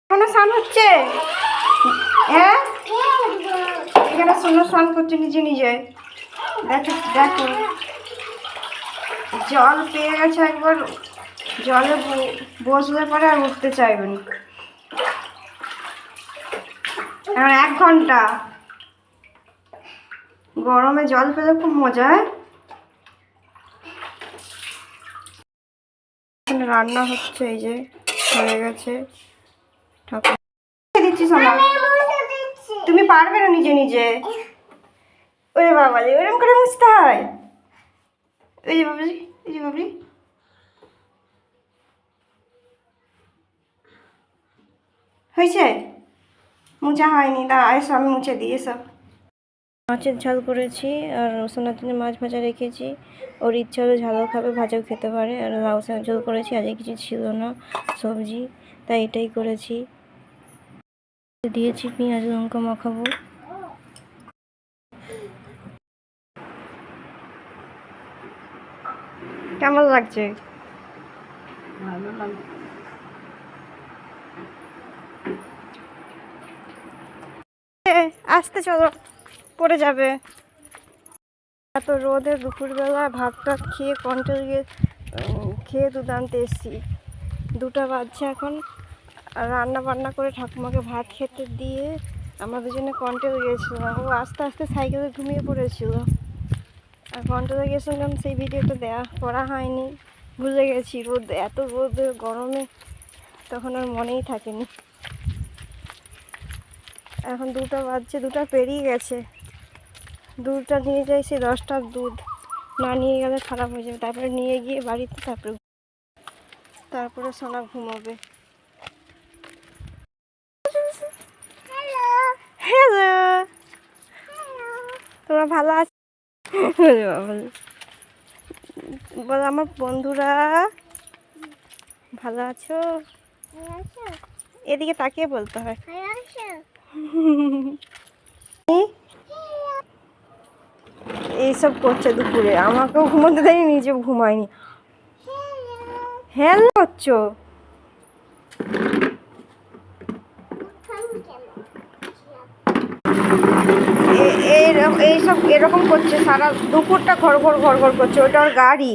এখানে স্নান হচ্ছে। হ্যাঁ, এখানে সোনা স্নান করছে নিজে নিজে। দেখো দেখো, জল পেয়ে গেছে একবার। জলে বসলে পরে আর উঠতে চাইবেন। এখন 1 ঘন্টা গরমে জল পেলে খুব মজা হয়। এখানে রান্না হচ্ছে, এই যে হয়ে গেছে। ঠাকুর দিচ্ছি সোনা, তুমি পারবে না নিজে নিজে। ওরে বাবা, ওরকম করে মুছতে হয়। ওই যে বাবলি, ওই যে বাবলি। হয়েছে? মুছা হয়নি, দাঁড়া এসো আমি মুছে দিই। এসব মাছের ঝাল করেছি আর সোনার জন্য মাছ ভাজা রেখেছি। ওর ইচ্ছা হলে ঝালও খাবে, ভাজাও খেতে পারে। আর লাউ শাক ঝোল করেছি, আজকে কিছু ছিল না সবজি, তাই এটাই করেছি। দিয়েছি পেঁয়াজ লঙ্কা মাখাবো। কেমন লাগছে? ভালো লাগছে। আসতে চলো, পড়ে যাবে। এত রোদে দুপুরবেলা ভাত টাত খেয়ে কন্ট্রোল খেয়ে দুধ আনতে এসেছি। 2টা বাজছে এখন। আর রান্না বান্না করে ঠাকুমাকে ভাত খেতে দিয়ে আমরা দুজনে কন্ট্রোল গিয়েছিলাম। ও আস্তে আস্তে সাইকেলে ঘুমিয়ে পড়েছিল। আর কন্ট্রোলে গেছিলাম, সেই ভিডিওটা করা হয়নি, ভুলে গেছি। এত রোদ গরমে তখন আর মনেই থাকেনি। এখন 2টা বাজছে, 2টা পেরিয়ে গেছে। দুধটা নিয়ে যাই, সেই 10টার দুধ না নিয়ে গেলে খারাপ হয়ে যাবে। তারপরে নিয়ে গিয়ে বাড়িতে তারপরে সোনা ঘুমাবে। হ্যালো, তোমরা ভালো আছো? বলো আমার বন্ধুরা, ভালো আছো? এদিকে তাকিয়ে বলতে হয়। এইসব করছে দুপুরে, আমাকেও ঘুমোতে দেয়নি, নিজেও ঘুমায়নি। হ্যালো করছো? এইসব এরকম করছে সারা দুপুরটা, ঘর ঘর ঘর ঘর করছে। ওটা ওর গাড়ি।